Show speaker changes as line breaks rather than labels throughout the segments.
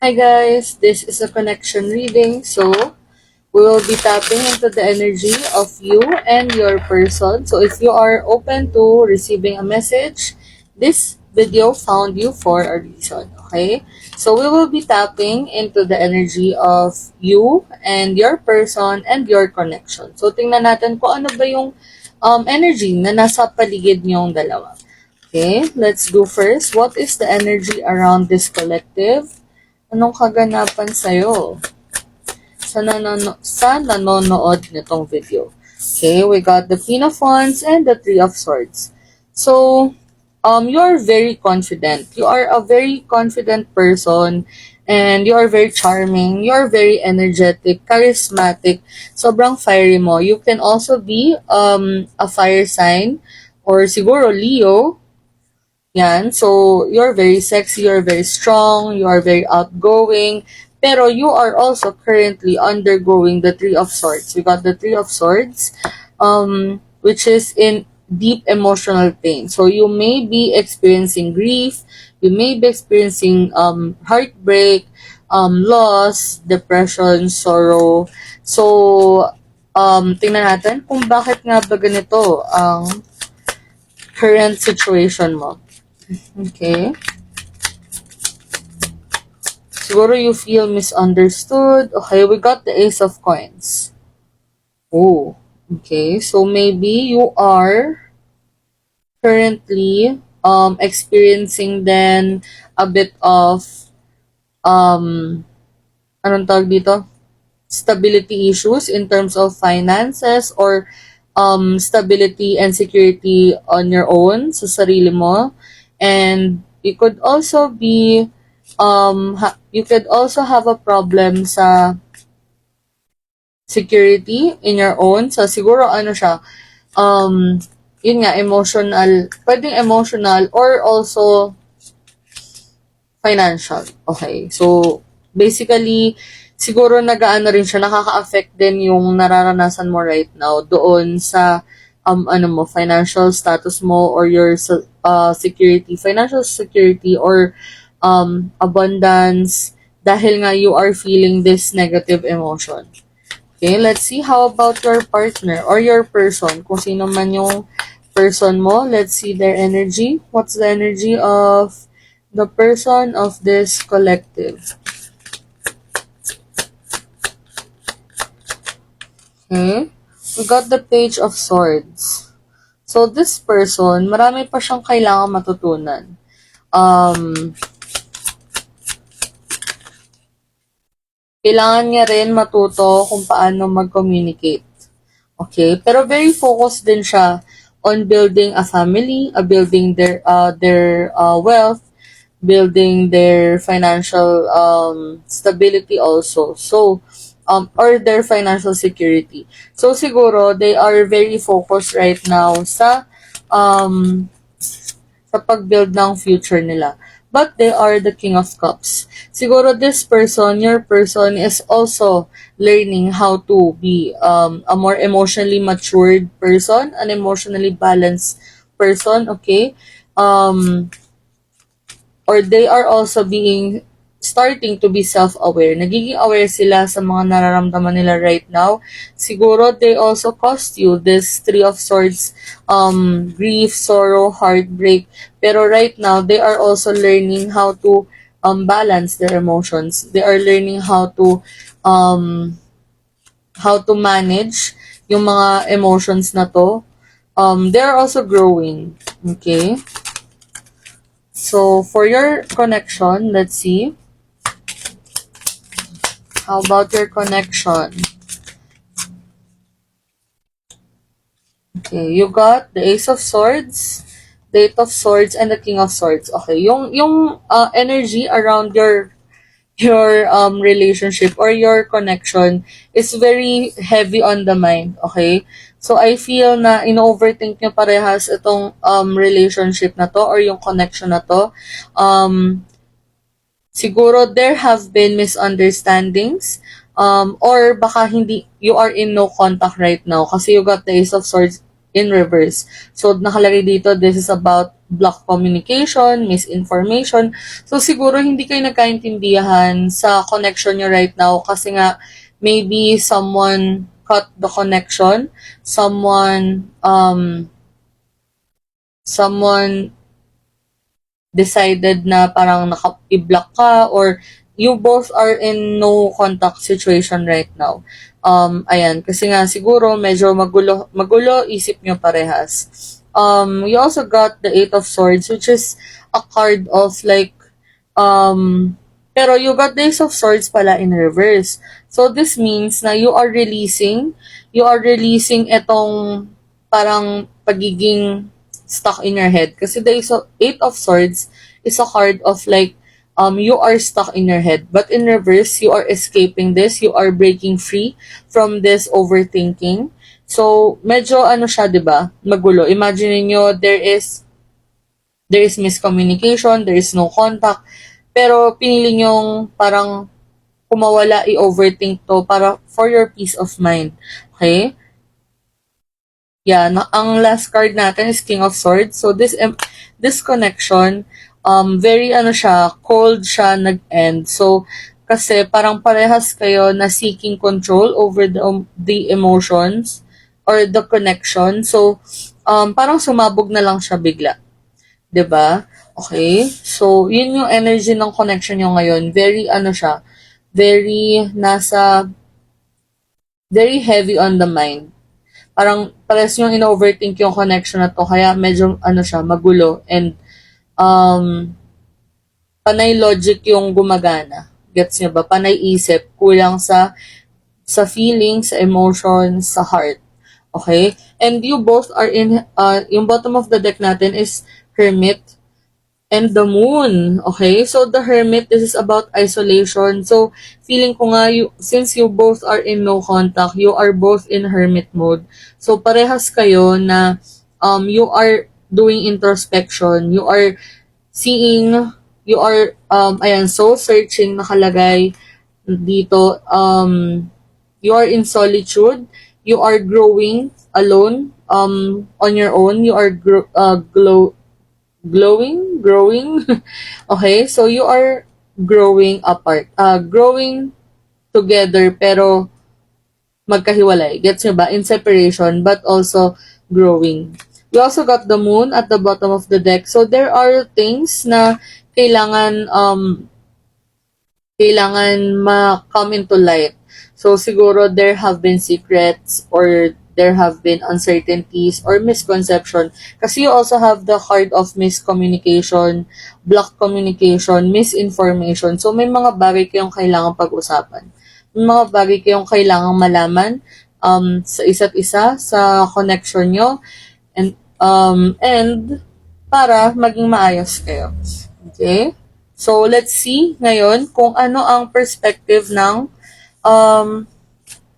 Hi guys, this is a connection reading. So, we will be tapping into the energy of you and your person. So, if you are open to receiving a message, this video found you for a reason. Okay? So, we will be tapping into the energy of you and your person and your connection. So, tingnan natin kung ano ba yung energy na nasa paligid niyong dalawa. Okay, let's do first. What is the energy around this collective? Anong kaganapan sa'yo sa nanonood nitong video? Okay, we got the Queen of Wands and the Three of Swords. So, you're very confident. You are a very confident person and you are very charming. You are very energetic, charismatic. Sobrang fiery mo. You can also be a fire sign or siguro Leo. Yan. So, you're very sexy, you're very strong, you are very outgoing, pero you are also currently undergoing the Three of Swords. We got the Three of Swords, which is in deep emotional pain. So, you may be experiencing grief, you may be experiencing heartbreak, loss, depression, sorrow. So, tingnan natin kung bakit nga ba ganito ang current situation mo. Okay. Siguro you feel misunderstood. Okay, we got the Ace of Coins. Oh, okay. So maybe you are currently experiencing then a bit of anong tawag dito? Stability issues in terms of finances or stability and security on your own sa sarili mo. And you could also be you could also have a problem sa security in your own. So siguro ano siya, yun nga, emotional, pwedeng emotional or also financial. Okay. So basically, siguro nagaano rin siya, nakaka-affect din yung nararanasan mo right now doon sa ano mo, financial status mo or your security, financial security or abundance dahil nga you are feeling this negative emotion. Okay, let's see how about your partner or your person. Kung sino man yung person mo, let's see their energy. What's the energy of the person of this collective? Okay. We got the Page of Swords. So, this person, marami pa siyang kailangang matutunan. Kailangan niya rin matuto kung paano mag-communicate. Okay? Pero very focused din siya on building a family, building their wealth, building their financial stability also. So, or their financial security. So, siguro, they are very focused right now sa pag-build ng future nila. But they are the King of Cups. Siguro this person, your person, is also learning how to be a more emotionally matured person, an emotionally balanced person, okay? Or they are also starting to be self-aware. Nagiging aware sila sa mga nararamdaman nila right now. Siguro they also cost you this Three of Swords, grief, sorrow, heartbreak. Pero right now, they are also learning how to balance their emotions. They are learning how to manage yung mga emotions na to. They are also growing. Okay? So, for your connection, let's see. How about your connection? Okay, you got the Ace of Swords, the Eight of Swords, and the King of Swords. Okay, yung energy around your relationship or your connection is very heavy on the mind. Okay, so I feel na ino-overthink nyo parehas itong relationship na to or yung connection na to. Siguro there have been misunderstandings or baka hindi, you are in no contact right now kasi you got the Ace of Swords in reverse. So, nakalagay dito, this is about block communication, misinformation. So, siguro hindi kayo nagkaintindihan sa connection nyo right now kasi nga, maybe someone cut the connection, someone decided na parang i-block ka, or you both are in no contact situation right now. Ayan, kasi nga siguro medyo magulo isip nyo parehas. You also got the Eight of Swords, which is a card of like, pero you got the Ace of Swords pala in reverse. So this means na you are releasing itong parang pagiging stuck in your head. Kasi the Eight of Swords is a card of like, you are stuck in your head. But in reverse, you are escaping this. You are breaking free from this overthinking. So, medyo ano siya, di ba? Magulo. Imagine niyo there is miscommunication, there is no contact, pero pinili nyong parang kumawala, i-overthink to para for your peace of mind. Okay? Yeah, ang last card natin is King of Swords. So this connection, very ano siya, cold siya nag-end. So kasi parang parehas kayo na seeking control over the emotions or the connection. So parang sumabog na lang siya bigla. 'Di ba? Okay? So yun yung energy ng connection nyo ngayon. Very ano siya, very heavy on the mind. Parang pares yung in-overthink yung connection na to, kaya medyo ano siya, magulo, and panay logic yung gumagana. Gets niyo ba? Panay isip, kulang sa feelings, sa emotions, sa heart. Okay? And you both are in, yung bottom of the deck natin is Hermit and the Moon. Okay? So, the Hermit, this is about isolation. So, feeling ko nga, since you both are in no contact, you are both in Hermit mode. So, parehas kayo na you are doing introspection. You are seeing, you are, soul searching nakalagay dito. You are in solitude. You are growing alone, on your own. You are growing. Okay, so you are growing apart, growing together pero magkahiwalay. Gets nyo ba? In separation but also growing. We also got the Moon at the bottom of the deck. So there are things na kailangan ma-come into light. So siguro there have been secrets, or there have been uncertainties or misconception. Kasi you also have the card of miscommunication, block communication, misinformation. So may mga bagay kayong kailangan pag-usapan. May mga bagay kayong kailangan malaman sa isa't isa, sa connection nyo, and para maging maayos kayo. Okay? So let's see ngayon kung ano ang perspective ng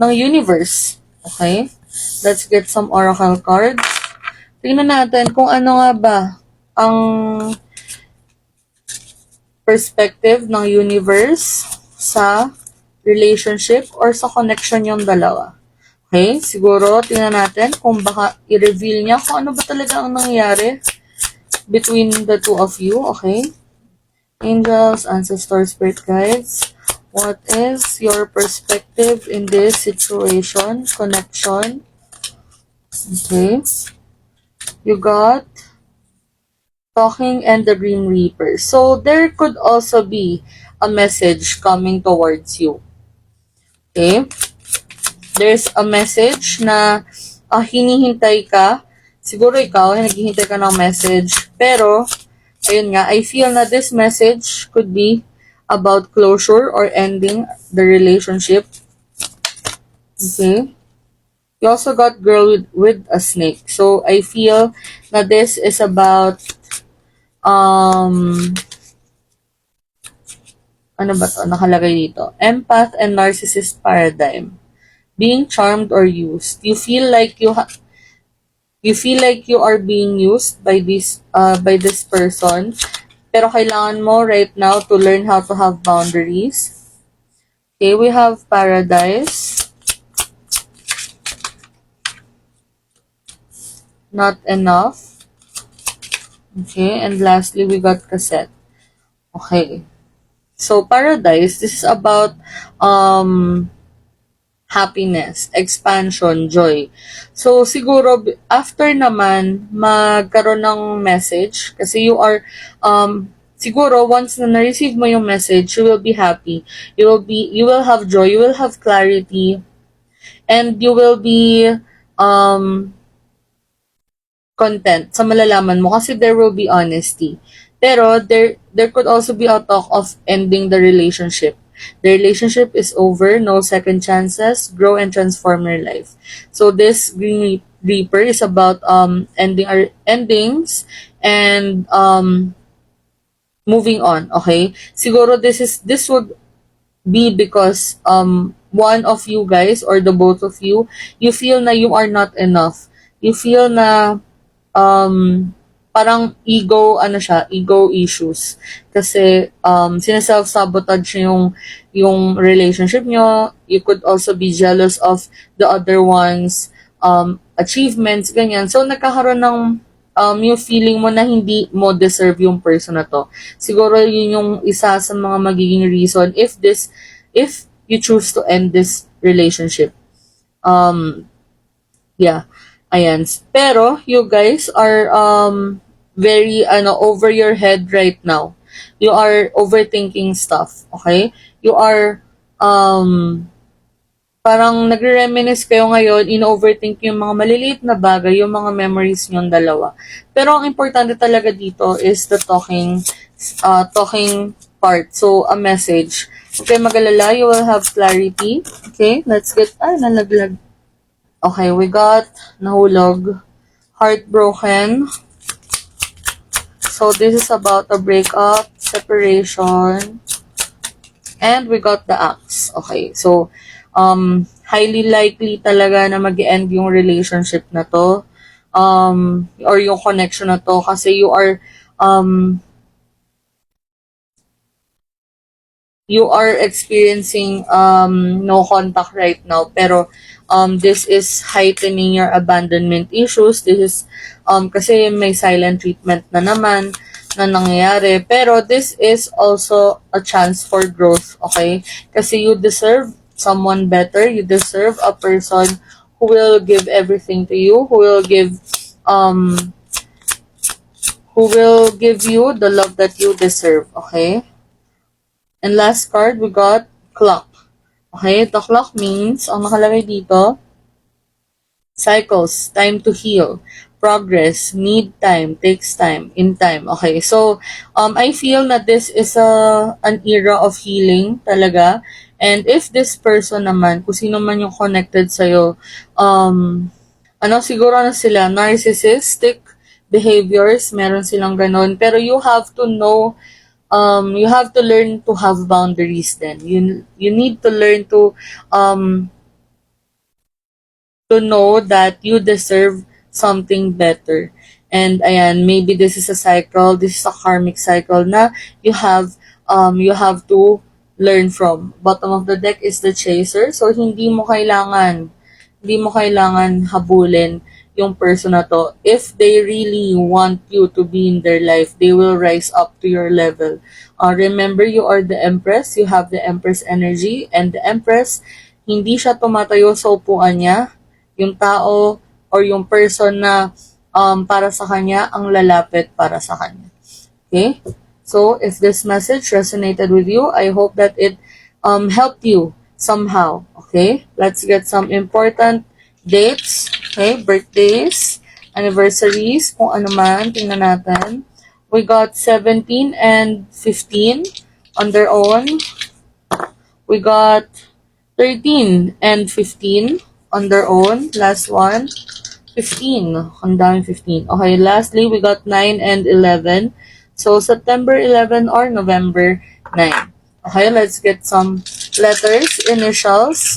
universe. Okay? Let's get some oracle cards. Tingnan natin kung ano nga ba ang perspective ng universe sa relationship or sa connection yung dalawa. Okay? Siguro, tingnan natin kung baka i-reveal niya kung ano ba talaga ang nangyayari between the two of you. Okay? Angels, ancestors, spirit guides. What is your perspective in this situation, connection? Okay. You got Talking and the Grim Reaper. So, there could also be a message coming towards you. Okay. There's a message na hinihintay ka. Siguro ikaw, naghihintay ka ng message. Pero, ayun nga, I feel na this message could be about closure or ending the relationship. Okay. You also got Girl with a Snake. So, I feel na this is about, ano ba to? Nakalagay dito. Empath and Narcissist Paradigm. Being charmed or used. You feel like you are being used by this person. Pero kailangan mo right now to learn how to have boundaries. Okay, we have Paradise. not enough. Okay, and lastly, we got cassette. Okay. So, paradise, this is about happiness, expansion, joy. So, siguro, after naman, magkaroon ng message, kasi you are, siguro, once na na-receive mo yung message, you will be happy. You will have joy, you will have clarity, and you will be, content sa malalaman mo kasi there will be honesty. Pero there could also be a talk of ending the relationship. The relationship is over, no second chances, grow and transform your life. So this Green Reaper is about ending our endings and moving on, okay? Siguro this would be because one of you guys or the both of you, you feel na you are not enough. You feel na parang ego issues. Kasi, sineself-sabotage yung relationship nyo. You could also be jealous of the other one's, achievements, ganyan. So, nagkakaroon ng, yung feeling mo na hindi mo deserve yung person na to. Siguro, yun yung isa sa mga magiging reason if you choose to end this relationship. Yeah. Ayan. Pero, you guys are very over your head right now. You are overthinking stuff, okay? You are parang nagre-reminisce kayo ngayon, in-overthink yung mga maliliit na bagay, yung mga memories niyong dalawa. Pero ang importante talaga dito is the talking part. So, a message. Okay, magalala, you will have clarity. Okay, let's get, nalaglag. Okay, we got nahulog, heartbroken. So this is about a breakup, separation, and we got the axe. Okay, so highly likely talaga na mag-end yung relationship na to, or yung connection na to, kasi you are experiencing no contact right now, pero this is heightening your abandonment issues. This is kasi may silent treatment na naman na nangyayari, pero this is also a chance for growth, okay? Kasi you deserve someone better. You deserve a person who will give everything to you, who will give you the love that you deserve, okay? And last card, we got clock. Okay, the clock means, ang nakalagay dito, cycles, time to heal, progress, need time, takes time, in time. Okay, so, I feel that this is an era of healing talaga. And if this person naman, kung sino man yung connected sa'yo, siguro na sila, narcissistic behaviors, meron silang ganon. Pero you have to know, you have to learn to have boundaries then. You need to learn to know that you deserve something better. And ayan, maybe this is a cycle, this is a karmic cycle na you have to learn from. Bottom of the deck is the chaser. So hindi mo kailangan habulin yung person na to. If they really want you to be in their life, they will rise up to your level. Remember, you are the Empress. You have the Empress energy. And the Empress, hindi siya tumatayo sa upuan niya. Yung tao or yung person na para sa kanya, ang lalapit para sa kanya. Okay? So, if this message resonated with you, I hope that it helped you somehow. Okay? Let's get some important dates. Okay? Birthdays, anniversaries, kung ano man, tingnan natin. We got 17 and 15 on their own. We got 13 and 15 on their own. Last one, 15. Ang daming 15. Okay, lastly, we got 9 and 11. So, September 11 or November 9. Okay, let's get some letters, initials.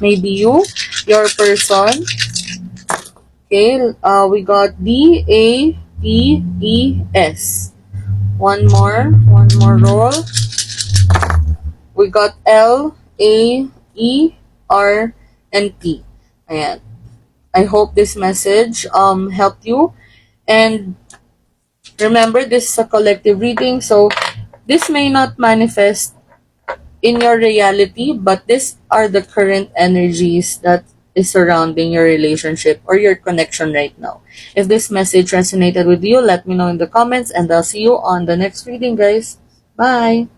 Maybe you, your person. Okay, we got D, A, P, E, S. One more roll. We got L, A, E, R, and P. Ayan. I hope this message helped you. And remember, this is a collective reading, so this may not manifest in your reality, but these are the current energies that is surrounding your relationship or your connection right now. If this message resonated with you, let me know in the comments, and I'll see you on the next reading, guys. Bye!